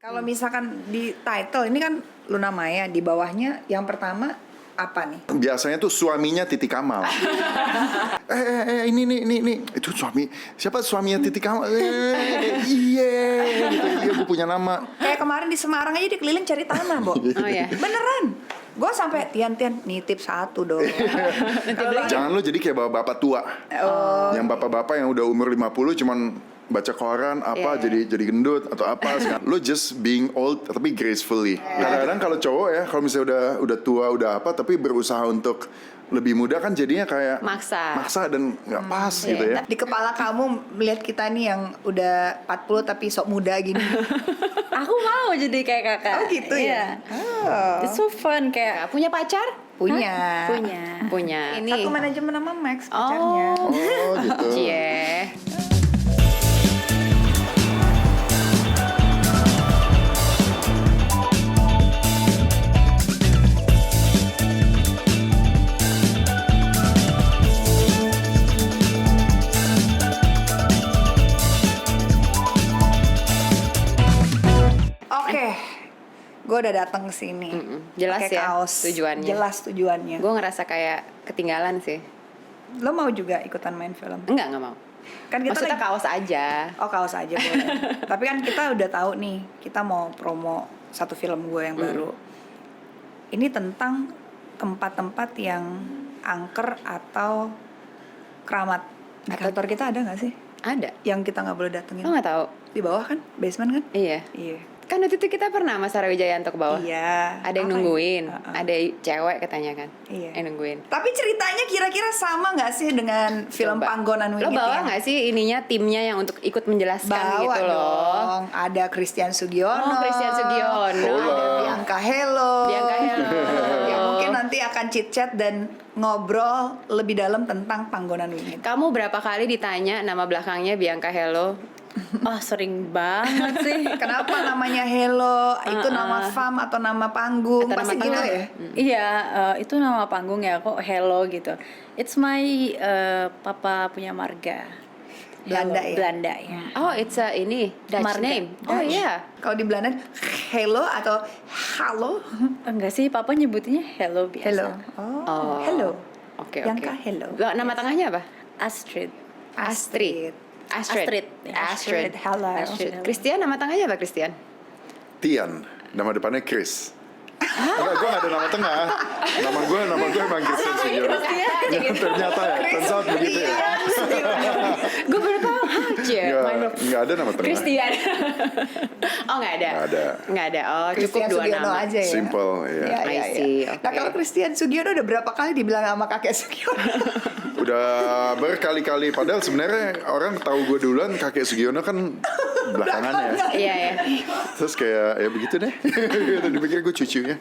Kalau misalkan di title ini kan Luna Maya, di bawahnya yang pertama apa nih? Biasanya tuh suaminya Titi Kamal. Ini itu siapa suaminya Titi Kamal? Iya, gitu. Iya, gue punya nama. Kayak kemarin di Semarang aja dikeliling cari tanah, Bo. Oh ya. Beneran. Gue sampai Tian nitip satu dong. Jangan lo jadi kayak bapak-bapak tua. Yang bapak-bapak yang udah umur 50 cuman baca koran apa jadi gendut atau apa. Lo just being old tapi gracefully. Kadang-kadang kalau cowok ya, kalau misalnya udah tua udah apa tapi berusaha untuk lebih muda kan jadinya kayak maksa dan nggak pas gitu ya. Di kepala kamu melihat kita nih yang udah 40 tapi sok muda gini. Aku mau jadi kayak kakak. Oh gitu ya. It's so fun kayak Punya pacar? Punya. Punya. Ini satu manajemen sama Max pacarnya. Oh gitu. Cie. Oke. Gue udah datang ke sini. Jelas Pakai ya kaos. tujuannya. Jelas tujuannya. Gue ngerasa kayak ketinggalan sih. Lo mau juga ikutan main film? Enggak mau. Kan kita Maksudnya lagi- kaos aja. Oh, kaos aja boleh. Tapi kan kita udah tahu nih, kita mau promo satu film gue yang baru. Ini tentang tempat-tempat yang angker atau keramat. Di Atau- kantor kita ada nggak sih? Ada. Yang kita nggak boleh datengin. Lo nggak tahu? Di bawah kan, basement kan? Iya. Iya. Kan waktu itu kita pernah sama Sarah Wijayanto ke bawah. Iya. Ada yang Apa nungguin. ya? Ada cewek katanya kan. Iya. Yang nungguin. Tapi ceritanya kira-kira sama nggak sih dengan film Coba. Panggonan Lo Wingit bawa yang- nggak sih ininya timnya yang untuk ikut menjelaskan Bawa gitu loh? dong. Ada Christian Sugiono. Oh, Christian Sugiono. Ada Bianca Hello. Bianca Hello. Ya, mungkin nanti akan chit-chat dan ngobrol lebih dalam tentang Panggonan Wingit. Kamu berapa kali ditanya nama belakangnya Bianca Hello? oh sering banget sih. Kenapa namanya Hello? Itu nama fam atau nama panggung? Atau Pasti nama gitu tengah? ya? Iya, itu nama panggung ya kok Hello gitu. It's my papa punya marga. Belanda Hello, ya? Belanda ya. Oh, it's a ini Dutch Marga. name. Oh Dutch. iya. Kalau di Belanda Hello atau Halo? Enggak sih, papa nyebutnya Hello biasa. Hello. Oh, Hello. Oke, Bianca oke. Hello. Nama tengahnya apa? Astrid. Astrid. Astrid. Astrid. Hello. Astrid. Christian, nama tengahnya apa Christian? Tian, nama depannya Chris. Enggak, gue gak ada nama tengah. Nama gue emang Christian Sugiono. Ternyata ya, turns out begitu ya. Gue baru tahu aja. Enggak ada nama tengah. Christian. Oh, nggak ada. Nggak ada. Oh, cukup Christian dua Sugiono nama. aja ya. Simple, ya. Iya, I iya, see, iya. Nah, oke. kalau Christian Sugiono udah berapa kali dibilang sama kakek Sugiono? Udah berkali-kali. Padahal sebenarnya orang tahu gue duluan, kakek Sugiono kan belakangan ya. Iya, ya. Terus kayak ya begitu deh. Dipikir gue cucunya.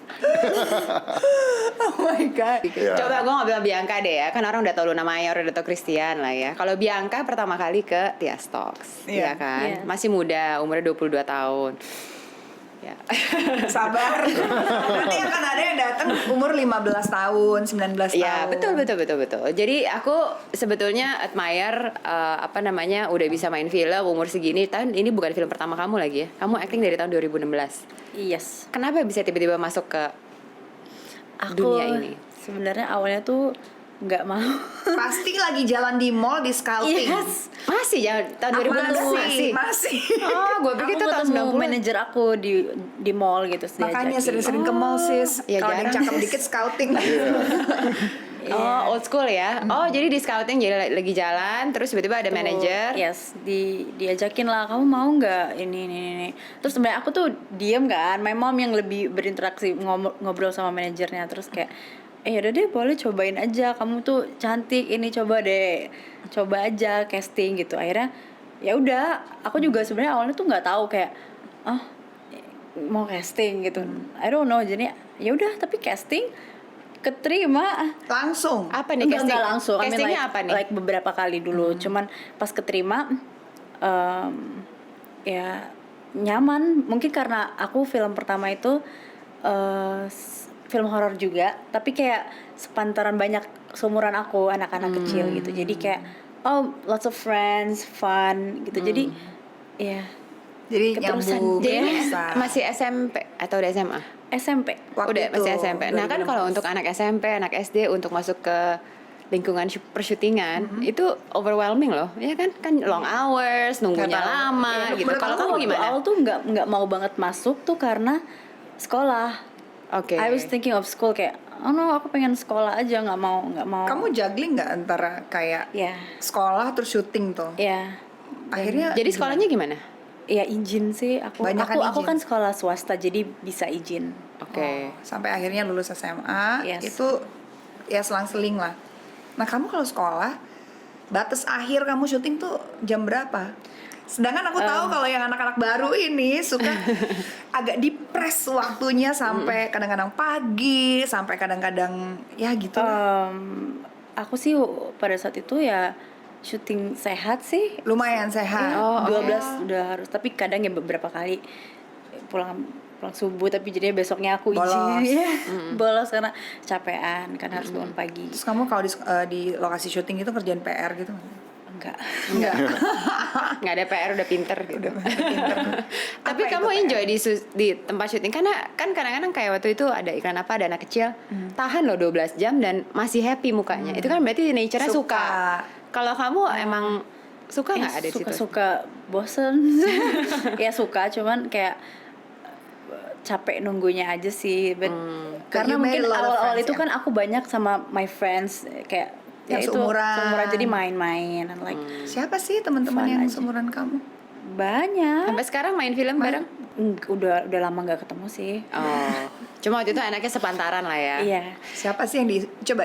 Oh my god. Ya. Coba gue nggak bilang Bianca deh ya. Kan orang udah tahu Luna Maya, udah tahu Christian lah ya. Kalau Bianca pertama kali ke Tias Talks. Iya. Iya kan? Iya. Masih muda, umurnya 22 tahun. Ya. Sabar. Nanti akan ada yang datang umur 15 tahun, 19 tahun. Iya, betul. Jadi aku sebetulnya admire apa namanya udah bisa main film umur segini. Tahun ini bukan film pertama kamu lagi ya. Kamu acting dari tahun 2016. Yes. Kenapa bisa tiba-tiba masuk ke Aku dunia ini? sebenarnya awalnya tuh nggak mau. Pasti lagi jalan di mall di scouting. Yes. Masih ya tahun 2016 Masih. Oh, gue pikir itu Aku tahun ketemu 90. manajer aku di mall gitu. Makanya diajakin. sering-sering ke mall sis. Ya, Kalau ada yang jarang, cakep sis. dikit scouting. Oh, old school ya. Oh, jadi di scouting jadi lagi jalan, terus tiba-tiba ada Tuh, manajer. yes, diajakin lah, kamu mau nggak ini. Terus sebenarnya aku tuh diem kan, my mom yang lebih berinteraksi ngobrol sama manajernya. Terus kayak yaudah deh, boleh cobain aja, kamu tuh cantik ini, coba aja casting gitu. Akhirnya ya udah, aku juga sebenarnya awalnya tuh nggak tahu kayak mau casting gitu. I don't know, jadi ya udah, tapi casting keterima. Langsung. Apa nih casting? Enggak langsung. I mean, Castingnya like, apa nih? like beberapa kali dulu. Cuman pas keterima ya nyaman. Mungkin karena aku film pertama itu film horor juga, tapi kayak sepantaran banyak seumuran aku, anak-anak kecil gitu. Jadi kayak lots of friends, fun gitu. Jadi ya Jadi Keterusan. nyambung. Jadi ini bisa. masih SMP atau udah SMA? SMP. Waktu Udah itu, masih SMP. Nah kan 2016. kalau untuk anak SMP, anak SD untuk masuk ke lingkungan persyutingan itu overwhelming loh, ya kan? Kan long hours, nunggunya Nggak tahu. lama Iya, gitu. menurut Kalau aku kamu Waktu gimana? awal tuh nggak mau banget masuk tuh karena sekolah. Oke. I was thinking of school kayak, oh no, aku pengen sekolah aja, nggak mau. Kamu juggling nggak antara kayak Ya, sekolah terus syuting tuh? ya, Akhirnya Jadi sekolahnya gimana? ya izin sih. Aku Banyakan izin. kan sekolah swasta jadi bisa izin. Oke. sampai akhirnya lulus SMA Yes. itu ya selang-seling lah. Nah kamu kalau sekolah batas akhir kamu syuting tuh jam berapa? Sedangkan aku tahu kalau yang anak-anak baru ini suka agak dipres waktunya sampai kadang-kadang pagi, sampai kadang-kadang ya gitu lah. Aku sih pada saat itu ya syuting sehat sih. Lumayan sehat. Oh, 12 udah harus, tapi kadang ya beberapa kali pulang subuh tapi jadinya besoknya aku Bolos. izin ya. Bolos karena capean kan harus bangun pagi. Terus kamu kalau di lokasi syuting itu kerjaan PR gitu? Enggak. Enggak. Nggak ada PR, udah pinter gitu. Tapi Apa kamu itu enjoy di tempat syuting karena kan kadang-kadang kayak waktu itu ada iklan apa, ada anak kecil tahan loh 12 jam dan masih happy mukanya. Itu kan berarti nature-nya suka. Suka. Kalau kamu emang suka nggak ada di situ? Suka bosen. Ya suka, cuman kayak capek nunggunya aja sih. Karena You made mungkin a lot of awal-awal friends, itu ya? kan aku banyak sama my friends kayak Yang ya itu, seumuran. jadi main-main and like Siapa sih teman-teman Fun yang aja. seumuran kamu? banyak. Sampai sekarang main film bareng? Udah lama nggak ketemu sih. Oh, cuma waktu itu anaknya sepantaran lah ya. Iya. Siapa sih yang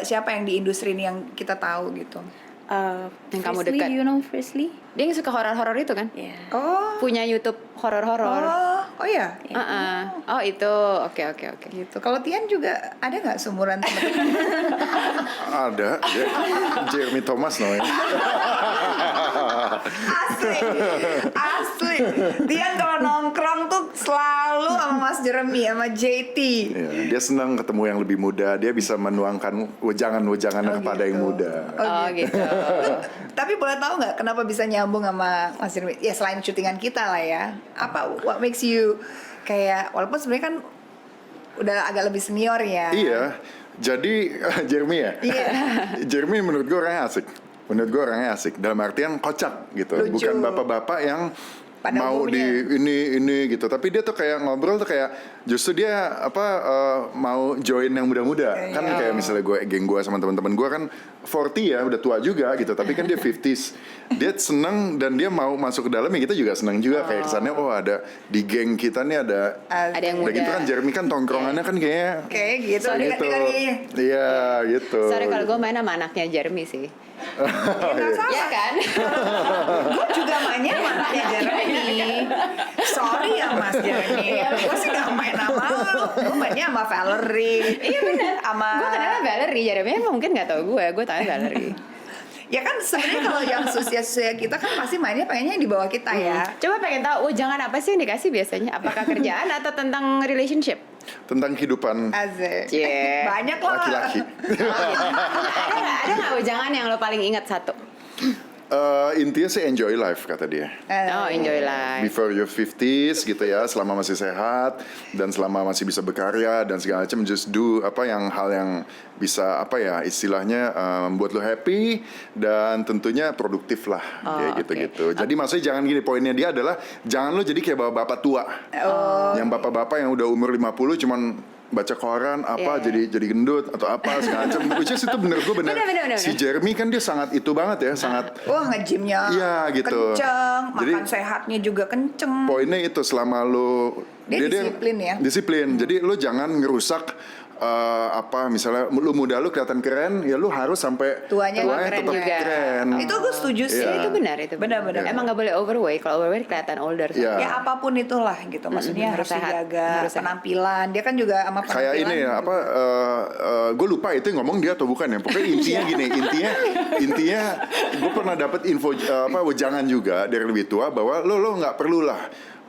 siapa yang di industri ini yang kita tahu gitu? Yang kamu Frisley, dekat. you know Frisley? Dia yang suka horor-horor itu kan? Iya. Oh. Punya YouTube horor-horor. Oh ya. Oh itu, oke. Gitu. Kalau Tian juga ada nggak seumuran teman-teman? Ada, Jeremy Thomas namanya. Asli. Tian kalau nongkrong tuh selalu sama Mas Jeremy sama JT. Iya, dia senang ketemu yang lebih muda. Dia bisa menuangkan wejangan-wejangannya Oh, kepada gitu. yang muda. Oh gitu. Tapi boleh tahu nggak kenapa bisa nyambung sama Mas Jeremy? Ya selain syutingan kita lah ya. Apa what makes you kayak walaupun sebenarnya kan udah agak lebih senior ya. Iya, jadi Jeremy ya? Iya. Jeremy menurut gue orangnya asik. Menurut gue orangnya asik. Dalam artian kocak gitu. Lucu. Bukan bapak-bapak yang Pada mau umumnya. di ini gitu. Tapi dia tuh kayak ngobrol tuh kayak justru dia mau join yang muda-muda. Kan Iya. kayak misalnya geng gue sama teman-teman gue kan 40 ya, udah tua juga gitu. Tapi kan dia 50s. Dia seneng dan dia mau masuk ke dalam ya kita juga seneng juga. Kayak kesannya ada di geng kita nih ada. Ada yang Udah muda. gitu kan Jeremy kan tongkrongannya kan kayak Kayak gitu. gitu. Dekat-dekat gini. Iya gitu. Sorry kalau gue main sama anaknya Jeremy sih. Ya nggak salah. Ya kan? Gue juga mainnya sama anaknya Jeremy. Sorry ya Mas Jeremy. Gue sih gak main sama lo. Gue mainnya sama Valerie. Iya benar. Sama Gue kenalnya Valerie, Jeremy emang mungkin nggak tahu gue tahu Valerie. ya kan sebenarnya kalau yang usia kita kan pasti mainnya pengennya yang di bawah kita ya. Coba pengen tahu, jangan apa sih yang dikasih biasanya? Apakah kerjaan atau tentang relationship? Tentang kehidupan Asik. Cie. Banyak lah. laki-laki. Ada nggak jangan yang lo paling ingat satu? Intinya sih enjoy life kata dia. Oh, enjoy life. Before your 50s gitu ya, selama masih sehat dan selama masih bisa berkarya dan segala macam, just do hal yang bisa istilahnya membuat lo happy dan tentunya produktif lah kayak gitu-gitu. Jadi maksudnya jangan gini, poinnya dia adalah jangan lo jadi kayak bapak-bapak tua. Yang bapak-bapak yang udah umur 50 cuman baca koran jadi gendut atau apa segala macam. Which is itu bener gue bener. Si Jeremy kan dia sangat itu banget ya, sangat Wah nge-gymnya Iya, gitu. kenceng, Jadi- makan sehatnya juga kenceng. poinnya itu selama lo Dia disiplin ya? Disiplin. Jadi lo jangan ngerusak misalnya lu muda lu kelihatan keren, ya lu harus sampai Tuanya keren tetap juga. keren. Itu gue setuju sih. Iya. Itu benar itu. Benar-benar. Emang nggak boleh overweight. Kalau overweight kelihatan older. Iya. Ya apapun itulah gitu. Maksudnya harus harus sehat. dijaga Harus sehat. penampilan. Dia kan juga sama penampilan. Kayak ini ya gue lupa itu yang ngomong dia atau bukan ya. Pokoknya intinya gini, intinya gue pernah dapat info wejangan juga dari lebih tua bahwa lo nggak perlu lah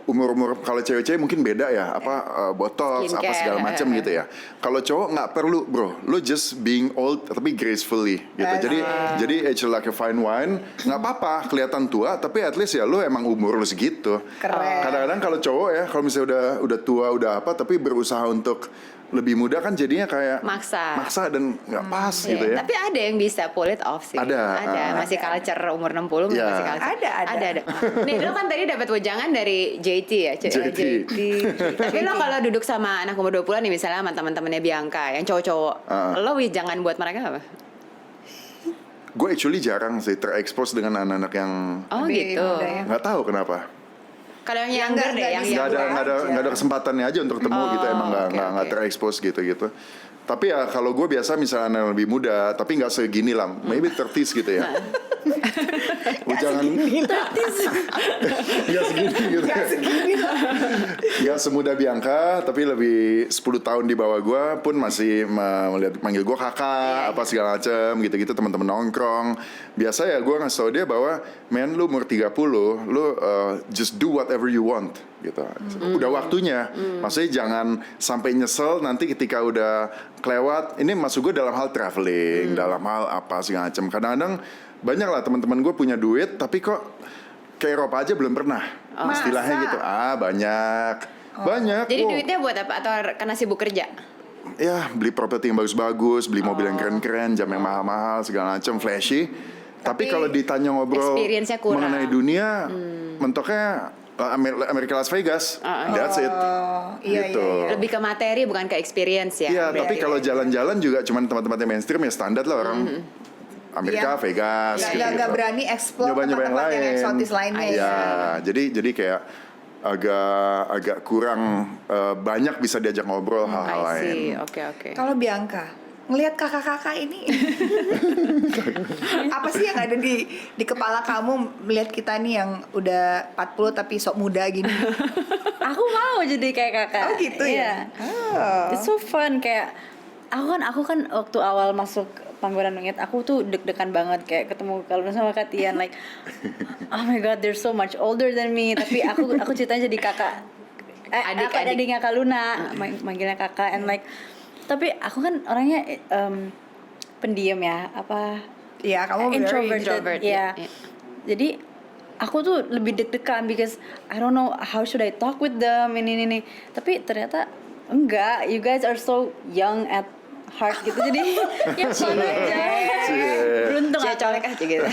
umur kalau cewek-cewek mungkin beda ya, botox apa Skincare. segala macam gitu ya. Kalau cowok nggak perlu bro, lo just being old tapi gracefully gitu. Jadi age like a fine wine, nggak apa-apa kelihatan tua tapi at least ya lo emang umur lo segitu. Keren. Kadang-kadang kalau cowok ya, kalau misalnya udah tua udah apa tapi berusaha untuk lebih muda kan jadinya kayak Maksa. dan nggak pas gitu ya. Tapi ada yang bisa pull it off sih. Ada. Masih culture umur 60 Ya. masih culture. Ada. Nih lo kan tadi dapat wejangan dari JT ya, JT. Tapi lo kalau duduk sama anak umur 20-an nih misalnya sama teman-temannya Bianca yang cowok-cowok, lo wejangan buat mereka apa? Gue actually jarang sih terekspos dengan anak-anak yang Oh Lebih gitu. muda ya. nggak tahu kenapa. Kalau yang Yang younger deh, nggak yang bisa. Nggak younger. ada aja. nggak ada kesempatannya aja untuk ketemu gitu, emang nggak oke. terekspos gitu. Tapi ya kalau gue biasa misalnya yang lebih muda tapi nggak segini lah, maybe 30s gitu ya. Jangan nggak segini gitu. Nggak semuda Bianca tapi lebih 10 tahun di bawah gue pun masih manggil gue kakak apa segala macam gitu teman-teman nongkrong. Biasa ya gue ngasih tau dia bahwa man lu umur 30 lu just do whatever you want gitu. Udah waktunya. Maksudnya jangan sampai nyesel nanti ketika udah kelewat. Ini maksud gue dalam hal traveling, dalam hal apa segala macam. Kadang-kadang banyak lah teman-teman gue punya duit tapi kok ke Eropa aja belum pernah. Istilahnya Masa? gitu. Banyak. Banyak. Jadi Wow. duitnya buat apa? Atau karena sibuk kerja? Ya beli properti yang bagus-bagus, beli mobil yang keren-keren, jam yang mahal-mahal segala macam, flashy. Tapi kalau ditanya ngobrol experience-nya kurang. mengenai dunia, mentoknya Amerika Las Vegas. That's it. Iya, Gitu. iya. Lebih ke materi bukan ke experience ya. Iya, berarti. tapi kalau jalan-jalan juga cuman tempat-tempat yang mainstream ya standar lah orang Amerika, Iya. Vegas. Nggak berani explore Nyoba-nyoba yang tempat-tempat yang lain. eksotis lainnya Iya, ya. jadi kayak agak kurang banyak bisa diajak ngobrol hal-hal I lain. see. Oke. Kalau Bianca ngelihat kakak-kakak ini apa sih yang ada di kepala kamu melihat kita nih yang udah 40 tapi sok muda gini? Aku mau jadi kayak kakak. Oh gitu ya. Iya. It's so fun kayak aku kan waktu awal masuk Panggoran Langit aku tuh deg-degan banget kayak ketemu kalau sama Katian like oh my god they're so much older than me tapi aku ceritanya jadi kakak adiknya Kak Luna manggilnya kakak and like tapi aku kan orangnya pendiam ya Iya, kamu introvert, ya. iya. Jadi aku tuh lebih deg-degan because I don't know how should I talk with them ini. Tapi ternyata enggak, you guys are so young at heart gitu. Jadi ya fun aja. Beruntung Saya aku. colek aja gitu.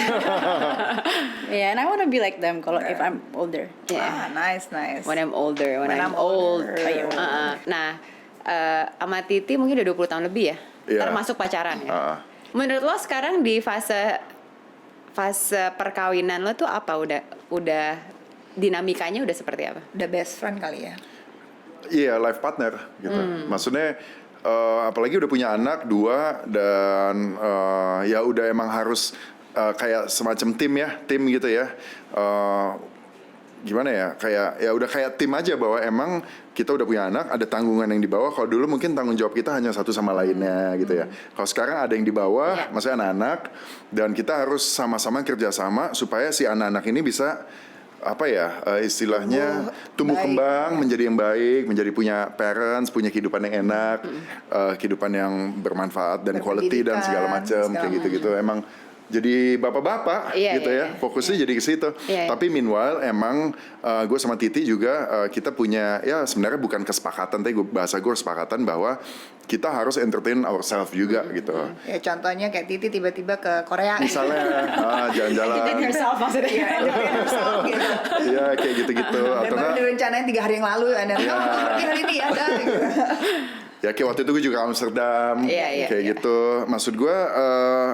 Yeah, and I wanna be like them kalau if I'm older. Yeah. Nice. When I'm older, when I'm I'm old. older. Nah, sama Titi mungkin udah 20 tahun lebih ya. Iya. Termasuk pacaran ya. Menurut lo sekarang di fase perkawinan lo tuh apa udah dinamikanya udah seperti apa? Udah best friend kali ya. Iya, life partner gitu. Maksudnya apalagi udah punya anak 2 dan ya udah emang harus kayak semacam tim gitu ya. Gimana ya? Udah kayak tim aja bahwa emang kita udah punya anak, ada tanggungan yang di bawah. Kalau dulu mungkin tanggung jawab kita hanya satu sama lainnya gitu ya. Kalau sekarang ada yang di bawah, maksudnya anak-anak, dan kita harus sama-sama kerjasama supaya si anak-anak ini bisa istilahnya tumbuh kembang menjadi yang baik, menjadi punya parents, punya kehidupan yang enak, kehidupan yang bermanfaat dan quality dan segala macam kayak gitu-gitu. Emang jadi bapak-bapak gitu ya, fokusnya jadi ke situ. Tapi meanwhile emang gue sama Titi juga kita punya ya sebenarnya bukan kesepakatan, tapi bahasa gue kesepakatan bahwa kita harus entertain ourselves juga gitu. Ya contohnya kayak Titi tiba-tiba ke Korea. Misalnya jalan-jalan. Entertain herself maksudnya. Iya, entertain herself gitu. Iya kayak gitu-gitu. Dan Atau baru nggak? direncanain 3 hari yang lalu, Anda kamu pergi hari ini ya, dah. Gitu. Ya kayak waktu itu gue juga Amsterdam, Iya. gitu. Maksud gue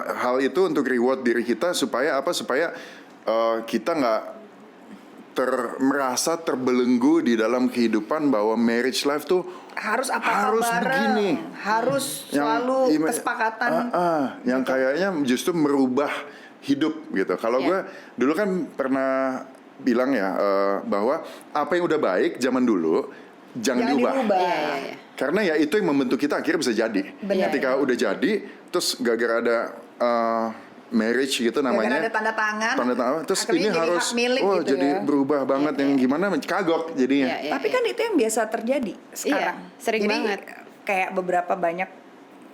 hal itu untuk reward diri kita supaya kita nggak merasa terbelenggu di dalam kehidupan bahwa marriage life tuh Harus harus bareng, begini. harus selalu kesepakatan. Yang kayaknya justru merubah hidup gitu. Kalau gue dulu kan pernah bilang ya bahwa apa yang udah baik zaman dulu jangan diubah. Iya. Karena ya itu yang membentuk kita akhirnya bisa jadi. Benar. Ketika udah jadi, terus gara-gara ada marriage gitu namanya. Ada tanda tangan. Terus akhirnya ini jadi harus hak milik gitu jadi ya. berubah banget yang gimana kagok jadinya. Iya, iya. Tapi kan itu yang biasa terjadi sekarang. sering Jadi, banget. Kayak beberapa banyak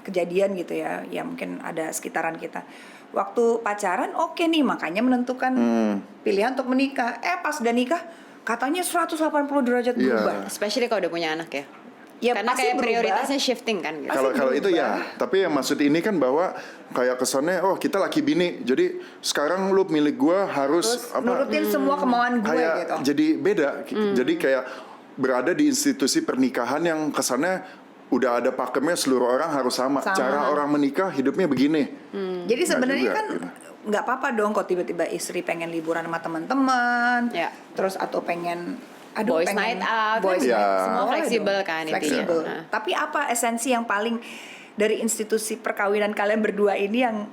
kejadian gitu ya, yang mungkin ada sekitaran kita. Waktu pacaran oke nih, makanya menentukan pilihan untuk menikah. Pas udah nikah katanya 180 derajat Iya. berubah. Especially kalau udah punya anak ya. Ya, Karena pasti kayak berubah. prioritasnya shifting kan gitu. Kalau itu ya, tapi yang maksud ini kan bahwa kayak kesannya kita laki bini, jadi sekarang lu milik gua harus Terus nurutin semua kemauan gue kayak gitu. jadi beda. Jadi kayak berada di institusi pernikahan yang kesannya udah ada pakemnya, seluruh orang harus sama. Sama. Cara orang menikah hidupnya begini. Jadi sebenarnya juga, kan gitu. nggak apa-apa dong kalau tiba-tiba istri pengen liburan sama teman-teman, Ya. terus atau pengen Boys night out, boys kan night ya. semua boleh fleksibel dong. kan intinya. Fleksibel. Nah. Tapi apa esensi yang paling dari institusi perkawinan kalian berdua ini yang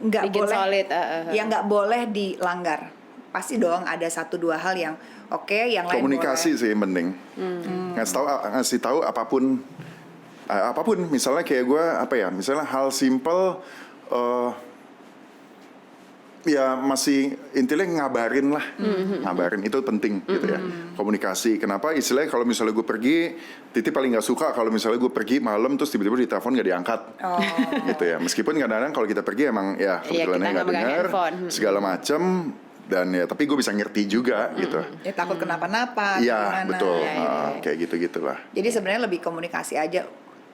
nggak Bikin boleh, solid, yang nggak boleh dilanggar? Pasti dong ada 1-2 hal yang oke, yang lain Komunikasi sih yang penting. Ngasih tahu apapun misalnya kayak gue misalnya hal simple ya masih intinya ngabarin lah. Ngabarin itu penting gitu ya. Komunikasi. Kenapa istilahnya kalau misalnya gue pergi, Titi paling nggak suka kalau misalnya gue pergi malam terus tiba-tiba ditelepon nggak diangkat. Gitu ya. Meskipun kadang-kadang kalau kita pergi emang ya kebetulannya kita nggak nggak megang dengar handphone. segala macam, dan ya tapi gue bisa ngerti juga gitu. Ya takut kenapa-napa. Iya gimana. betul. Ya. Kayak gitu-gitulah. Jadi sebenarnya lebih komunikasi aja.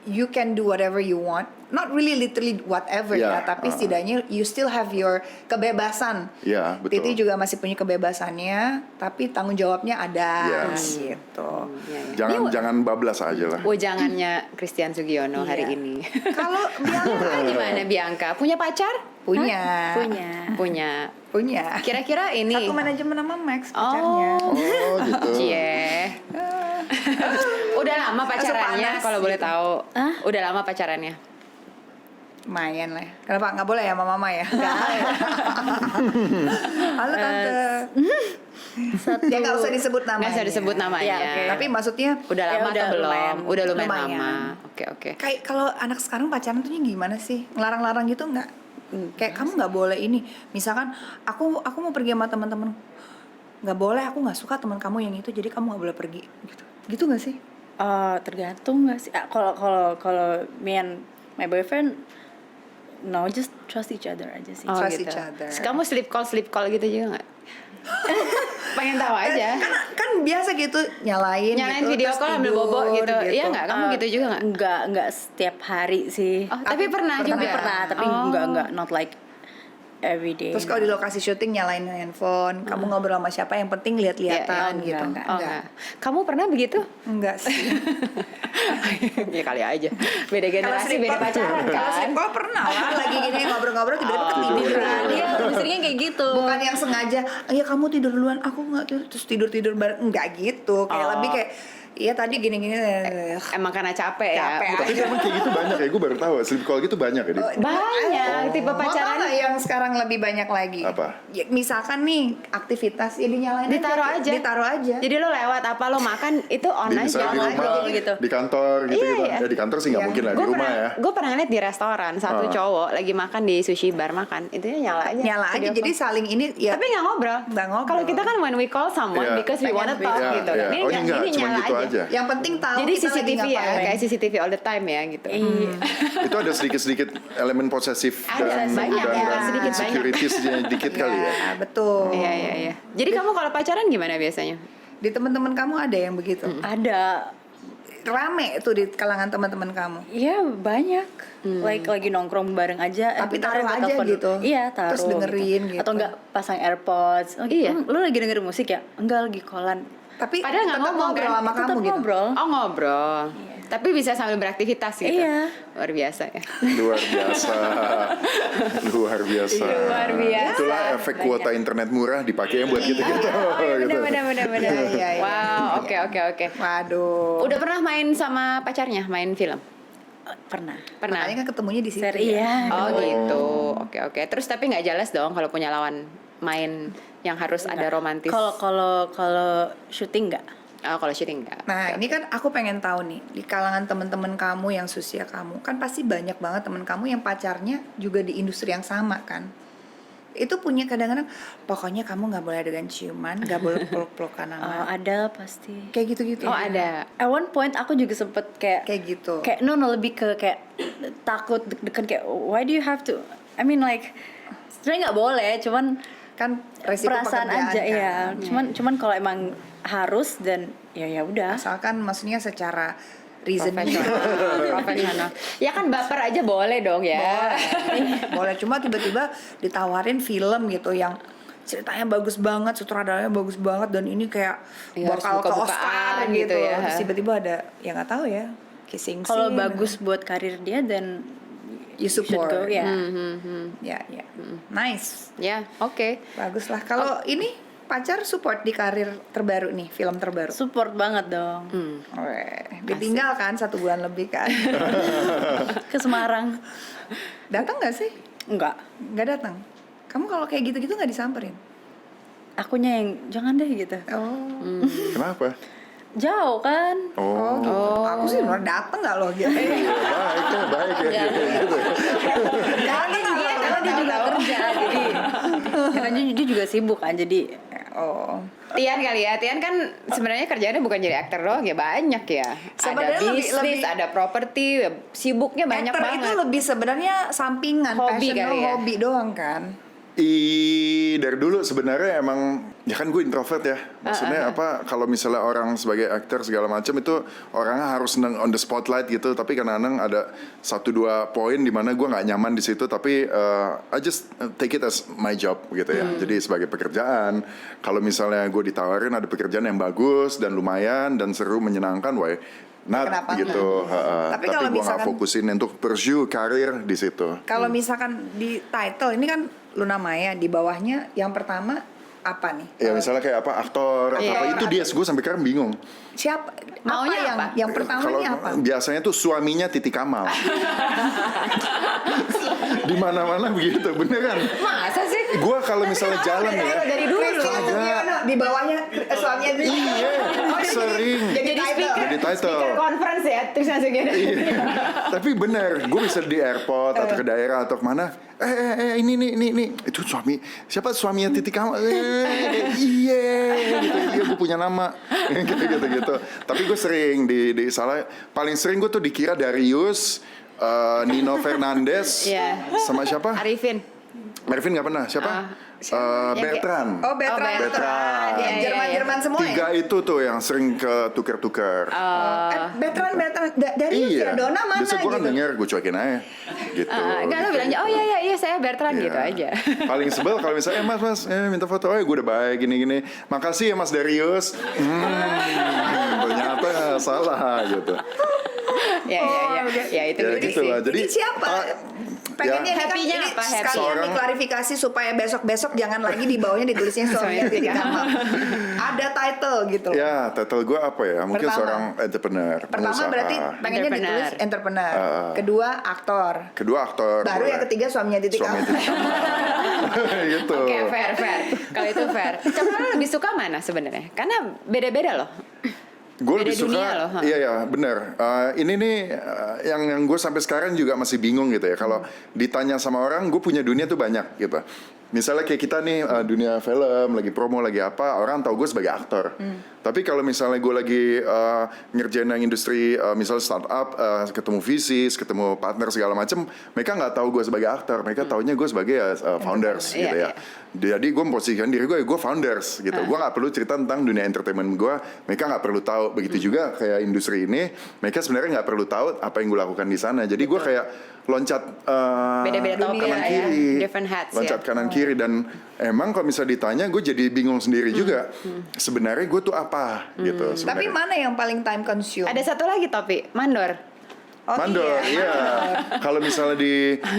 You can do whatever you want, not really literally whatever Ya, ya, tapi setidaknya you still have your kebebasan. Iya, betul. Titi juga masih punya kebebasannya, tapi tanggung jawabnya ada Yes. gitu. Jangan bablas aja lah. Wejangannya Christian Sugiono hari Iya. ini. Kalau Bianca Gimana Bianca? Punya pacar? punya, Punya. Kira-kira ini. satu manajemen sama Max pacarnya. Oh gitu. Cie. Udah lama pacarannya panas kalau boleh gitu. tahu. Udah lama pacarannya. Lumayan lah. Kenapa nggak boleh ya sama mama ya? Halo tante. Ya nggak usah disebut namanya. Nggak usah disebut namanya. Ya, oke. Tapi maksudnya Udah Ya, lama udah atau belum? lumayan. Udah lumayan Lumayan. lama. Oke. kayak kalau anak sekarang pacaran tuh gimana sih? Ngelarang-larang gitu nggak? Kayak kamu nggak boleh ini. Misalkan aku mau pergi sama teman-teman, nggak boleh. Aku nggak suka teman kamu yang itu, jadi kamu nggak boleh pergi. Gitu nggak sih? Tergantung nggak sih. Kalau me and my boyfriend, no, just trust each other aja sih. Trust each other. Terus kamu sleep call gitu juga nggak? Pengen tahu aja. Kan biasa gitu nyalain gitu, video terus call ambil tidur, bobo gitu. Iya nggak? Kamu gitu juga nggak? Enggak setiap hari sih. Oh, tapi pernah juga. Tapi pernah, tapi enggak not like every day. Terus kalau di lokasi syuting nyalain handphone, kamu ngobrol sama siapa, yang penting lihat-lihatan Iya, gitu. enggak. Oh, enggak. Kamu pernah begitu? Enggak sih. Ya kali aja. Beda generasi, sleep beda call- pacaran Kalau sleep kan. call pernah lah, lagi gini ngobrol-ngobrol tiba-tiba Ketiduran. ketiduran. Iya, misalnya kayak gitu. Bukan yang sengaja, ya kamu tidur duluan, aku nggak tidur, terus tidur bareng, enggak gitu. Kayak lebih kayak, iya tadi gini-gini. Emang karena capek ya. Capek. Tapi emang kayak gitu banyak ya, gue baru tahu sleep call gitu banyak ya. Dit. Banyak tipe Mau tau pacaran. nggak yang sekarang lebih banyak lagi? Apa? Ya, misalkan nih aktivitas, ya dinyalain Ditaruh aja. Ditaruh aja. Jadi lo lewat apa lo makan itu on Di, aja. misalnya di on rumah, aja gitu. di kantor gitu-gitu. Iya. Ya di kantor sih nggak Iya. mungkin lah, di Gue rumah pernah, ya. gue pernah ngeliat di restoran satu cowok lagi makan di sushi bar makan, itu nyala aja. Nyala aja, Video jadi call. saling ini ya. tapi nggak ngobrol. Nggak ngobrol. Kalau kita kan when we call someone Iya. because we wanna talk Iya, gitu. iya. Ini Oh, enggak, ini cuma nyala gitu aja. Yang penting tahu Jadi kita lagi CCTV ya, ngapain. kayak CCTV all the time ya gitu. Itu ada sedikit-sedikit elemen posesif Ada, dan banyak ya, sedikit banyak. insecuritiesnya dikit kali ya. Ya, betul. Iya. Jadi kamu kalau pacaran gimana biasanya? Di teman-teman kamu ada yang begitu? Ada. Rame tuh di kalangan teman-teman kamu. Iya banyak, like lagi nongkrong bareng aja. Tapi bentar, taruh gua aja telepon. gitu. Iya taruh. Terus dengerin gitu. Atau enggak pasang AirPods. Oh, Iya. Lu lagi dengerin musik ya? Enggak, lagi callan. Tapi Padahal nggak tetap ngomong ngobrol kan? sama Tetap kamu gitu. ngobrol. Oh ngobrol. Tapi bisa sambil beraktivitas gitu. Iya. Luar biasa ya. Luar biasa. Luar biasa. Luar biasa. Itulah efek kuota internet murah dipakai buat gitu-gitu. gitu. Benar. Iya. Wow, oke. Waduh. Udah pernah main sama pacarnya, main film? Pernah. Pernah. Makanya kan ketemunya di situ. Seri ya. ya. Oh gitu. Oke. Terus tapi nggak jelas dong kalau punya lawan main yang harus ada romantis. Kalau syuting enggak. Oh, kalau syuting enggak. Nah, ini kan aku pengen tahu nih, di kalangan teman-teman kamu yang seusia kamu, kan pasti banyak banget teman kamu yang pacarnya juga di industri yang sama kan. Itu punya kadang-kadang, pokoknya kamu nggak boleh adegan ciuman, nggak boleh peluk-pelukan Oh, sama. ada pasti. Kayak gitu-gitu. Oh, ada. At one point aku juga sempet kayak Gitu. kayak no lebih ke kayak takut deg-degan kayak why do you have to, I mean like sebenarnya nggak boleh, cuman Kan resiko perasaan pekerjaan aja kan. ya. Cuman kalau emang harus dan ya udah. Asalkan maksudnya secara reasoning. Profesional. Ya kan baper aja boleh dong ya. Boleh, cuma tiba-tiba ditawarin film gitu yang ceritanya bagus banget, sutradaranya bagus banget, dan ini kayak Iya, bakal harus ke buka-bukaan Oscar gitu gitu. ya. Terus tiba-tiba ada, ya nggak tahu ya, kissing Kalau scene. bagus buat karir dia dan You should support. go, ya. Ya. Nice. Ya, oke. Bagus lah. Kalau ini pacar support di karir terbaru nih, film terbaru. Support banget dong. Weh, ditinggal kan 1 bulan lebih kan. Ke Semarang. Datang nggak sih? Enggak. Nggak datang. Kamu kalau kayak gitu-gitu nggak disamperin? Akunya yang jangan deh gitu. Oh. Kenapa? Jauh kan? Oh, Gitu. Aku sih bener dateng nggak loh gitu. baik ya. Karena dia juga kerja jadi karena dia juga sibuk kan jadi Oh. Tian kali ya, Tian kan sebenarnya kerjaannya bukan jadi aktor doang ya, banyak ya. Sebenarnya Ada lebih- bisnis, lebih- ada properti, sibuknya banyak Actor banget. itu lebih sebenarnya sampingan, Hobi passion kali lo ya? hobi doang kan. Dari dulu sebenarnya emang ya kan gue introvert ya. Maksudnya apa kalau misalnya orang sebagai aktor segala macam itu orangnya harus seneng on the spotlight gitu. Tapi kadang-kadang ada 1-2 poin di mana gue nggak nyaman di situ. Tapi I just take it as my job gitu ya. Jadi sebagai pekerjaan. Kalau misalnya gue ditawarin ada pekerjaan yang bagus dan lumayan dan seru menyenangkan, why not Kenapa gitu. Tapi Tapi kalau gue nggak misalkan- fokusin untuk pursue karir di situ. Kalau misalkan di title ini kan Luna Maya, di bawahnya yang pertama apa nih? Ya misalnya kayak apa aktor atau Iya, apa itu dia gue sampai sekarang bingung. Siapa? Maunya yang apa? yang pertama Kalau ini apa? biasanya tuh suaminya Titi Kamal. Di mana-mana begitu, beneran. Masa sih? Gua kalau misalnya jalan ya, Dari dulu. Di bawahnya suaminya dia. iya, sering. Jadi speaker, Jadi title. speaker conference ya, terus langsung gitu. Iya. Tapi bener, gue bisa di airport atau ke daerah atau kemana. Ini itu suaminya Titi Kamal. Iya, gitu. Iya, gue punya nama. gitu. Tapi gue sering di salah. Paling sering gue tuh dikira Darius, Nino Fernandez, Iya. sama siapa? Arifin. Marvin nggak pernah. Siapa? Yang Bertrand. Oh, Bertrand. Bertrand. Yang Iya, Jerman-Jerman semua ya? 3 itu tuh yang sering ke tuker-tuker. Bertrand dari Fiadona mana Biasa gue kan gitu. denger, gue cuekin aja gitu. Enggak, lo bilang, oh iya saya Bertrand gitu Iya. aja. Paling sebel kalau misalnya mas minta foto, gue udah baik gini. Makasih ya Mas Darius. Ternyata salah gitu. Ya itu Ya lucu gitu sih. lah. Jadi Ini siapa? Pengennya ya, Happy-nya ini apa? Happy. sekalian Seorang- diklarifikasi supaya besok-besok jangan lagi di bawahnya ditulisnya suaminya Titi Kamal. Ada title gitu. ya title gue apa ya? Mungkin Pertama. seorang entrepreneur, Pertama pengusaha. berarti pengennya Entrepreneur. ditulis entrepreneur. Kedua aktor. Kedua aktor. Baru boleh. yang ketiga suaminya Titi Suami Kamal. Titi Kamal. Gitu. Oke, fair. Kalau itu fair. Coba lo lebih suka mana sebenarnya? Karena beda-beda loh. Gue Beda lebih suka, dunia loh, ha? iya benar. Ini nih yang gue sampai sekarang juga masih bingung gitu ya. Kalau ditanya sama orang, gue punya dunia tuh banyak gitu. Misalnya kayak kita nih dunia film, lagi promo, lagi apa, orang tahu gue sebagai aktor. Tapi kalau misalnya gue lagi ngerjain yang industri, misalnya startup, ketemu VCs, ketemu partner segala macem, mereka nggak tahu gue sebagai aktor. Mereka taunya gue sebagai founders Iya, gitu ya. Jadi gue memposisikan diri gue founders gitu. Gue nggak perlu cerita tentang dunia entertainment gue. Mereka nggak perlu tahu. Begitu juga kayak industri ini, mereka sebenarnya nggak perlu tahu apa yang gue lakukan di sana. Jadi gue kayak loncat Beda-beda topik kanan lah ya. kiri, Different hats loncat ya. kanan kiri, dan emang kalau misalnya ditanya, gue jadi bingung sendiri juga. Sebenarnya gue tuh apa gitu. Tapi Sebenarnya. mana yang paling time consume? Ada satu lagi topik, mandor. Oh, Mandor, iya. Kalau misalnya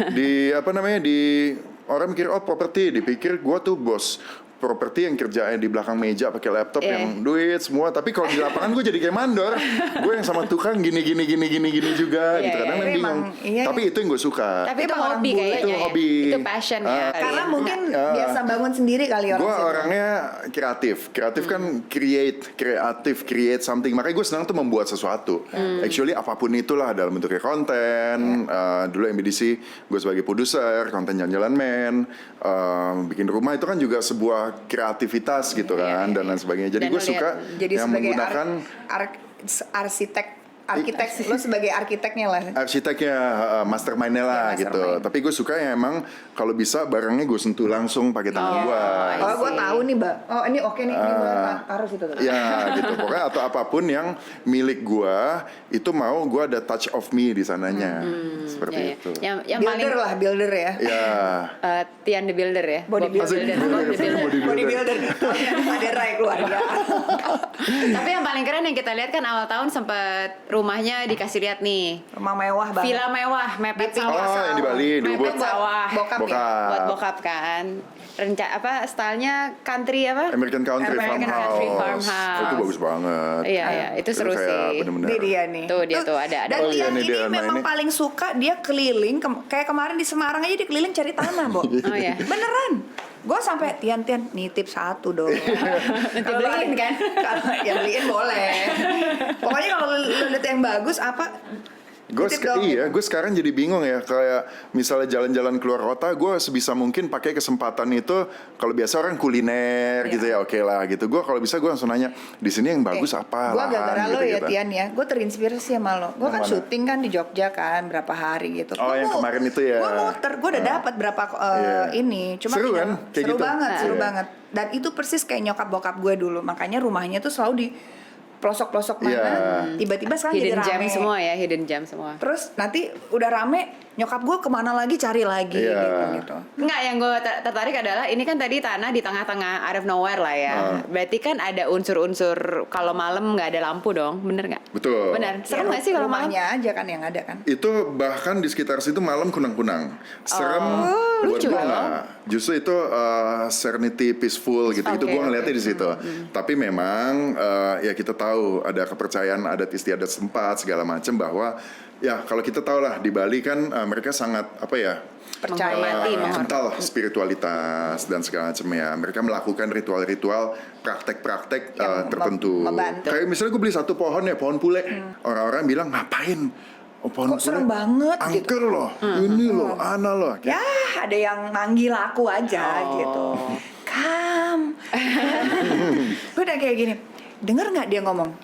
di apa namanya di orang mikir properti, dipikir gue tuh bos properti yang kerjanya di belakang meja pakai laptop yang duit semua, tapi kalau di lapangan gue jadi kayak mandor. Gue yang sama tukang gini juga gitu. Kadang Tapi bingung. emang, iya. Tapi itu yang gue suka. Tapi itu Emang orang hobi bule kayaknya itu ya. hobi. Itu passion ya kali Karena ya. mungkin biasa bangun sendiri kali orang Gue situ. orangnya kreatif kan create something. Makanya gue senang tuh membuat sesuatu. Actually apapun itulah, dalam bentuknya konten. Dulu MBDC gue sebagai produser, konten jalan-jalan men, bikin rumah itu kan juga sebuah kreativitas gitu kan, dan lain sebagainya. Jadi Dan gue suka Jadi yang sebagai menggunakan arsitek, lo sebagai arsiteknya lah. arsiteknya, mastermind-nya lah Ya, gitu. mastermind. Tapi gue suka yang emang kalau bisa barangnya gue sentuh langsung pakai tangan gue. Oh, gue tahu nih, Mbak. Oh, ini oke nih, ini gue taruh situ. Ya gitu, pokoknya atau apapun yang milik gue itu mau gue ada touch of me di sananya, seperti Ya, ya. itu. Yang paling Builder ya. Ya, Tian the Builder ya. Bodybuilder. Asik. Bodybuilder. Ada Rai keluarga. Tapi yang paling keren yang kita lihat kan awal tahun sempat rumahnya dikasih lihat nih. Rumah mewah banget. Villa mewah, mepet Di sawah. oh yang di Bali, di Mepet Ubud. sawah. Bokap ya? Buat bokap kan. Stylenya country apa? American Country American Country Farmhouse. Farmhouse. Oh, itu bagus banget. Iya, itu seru kayak sih. bener-bener. Ini dia nih. Tuh, dia tuh ada. Dan Oh, iya yang nih ini dia, nah memang ini. paling suka dia keliling, kayak kemarin di Semarang aja dia keliling cari tanah, Bo. Oh ya. Beneran. Gue sampai Tian nitip satu dong. Nanti beliin kan? Kalau yang beliin boleh. Pokoknya kalau lu lihat yang bagus apa Gue titip dong. gue sekarang jadi bingung ya, kayak misalnya jalan-jalan keluar kota, gue sebisa mungkin pakai kesempatan itu. Kalau biasa orang kuliner gitu ya, oke lah gitu. Gue kalau bisa gue langsung nanya di sini yang bagus apa. Gue gara-gara lo ya gitu. Tian ya, gue terinspirasi sama lo. Gue kan Yang mana? syuting kan di Jogja kan berapa hari gitu. Oh, yang kemarin itu ya. Gue muter, gue udah dapat berapa Iya. ini. Cuma Seru kan? Kayak seru gitu. banget, seru Iya. banget. Dan itu persis kayak nyokap bokap gue dulu. Makanya rumahnya tuh selalu di pelosok-pelosok mana. Iya. Tiba-tiba sekarang Hidden jadi gem rame. semua ya, hidden gem semua. Terus nanti udah rame, nyokap gue kemana lagi cari lagi Iya. gitu. Enggak, yang gue tertarik adalah ini kan tadi tanah di tengah-tengah out of nowhere lah ya. Berarti kan ada unsur-unsur kalau malam nggak ada lampu dong, bener nggak? Betul. Bener. Serem nggak sih kalau malam? Rumahnya aja kan yang ada kan. Itu bahkan di sekitar situ malam kunang-kunang. Serem, buat lucu gue loh. nggak. Justru itu serenity, peaceful gitu. Itu Oke, gue ngeliatnya oke. di situ. Tapi memang ya kita tahu ada kepercayaan adat istiadat setempat segala macam bahwa ya kalau kita tahu lah di Bali kan mereka sangat apa ya, Percaya. Menghormati. kental spiritualitas dan segala macam ya. Mereka melakukan ritual-ritual, praktek-praktek Yang tertentu. membantu. Kayak misalnya gue beli satu pohon ya, pohon pule. Orang-orang bilang ngapain? Oh, pohon Kok serem banget gitu. angker loh, ini loh, ana loh. Ya ada yang manggil aku aja gitu. Kam. Gue udah kayak gini. Dengar nggak dia ngomong?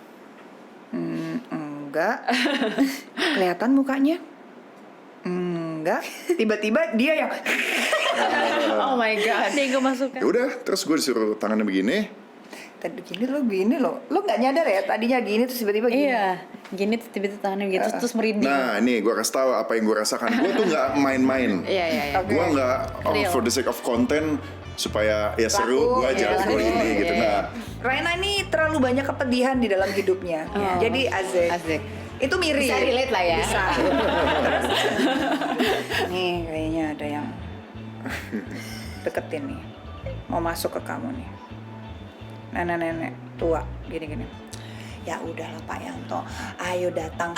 Enggak. Kelihatan mukanya? Enggak. Tiba-tiba dia yang Oh my god. Dia gue masukkan. Ya udah, terus gue disuruh tangannya begini. tadi gini lo nggak nyadar ya tadinya gini terus tiba-tiba gini. Iya, gini tuh tiba-tiba tangannya gitu terus merinding. Nah, ini gue kasih tahu apa yang gue rasakan. Gue tuh nggak main-main. Iya, iya, iya. Gue nggak Real. for the sake of content supaya ya seru. Laku, Gue ya, jago laku. ini gitu. Iya, Nah, Raina ini terlalu banyak kepedihan di dalam hidupnya. Jadi Azek. Asik. Itu mirip. Bisa relate lah ya. Bisa. Terus, nih kayaknya ada yang deketin nih. Mau masuk ke kamu nih. Nenek-nenek tua gini-gini. Ya udahlah Pak Yanto, ayo datang.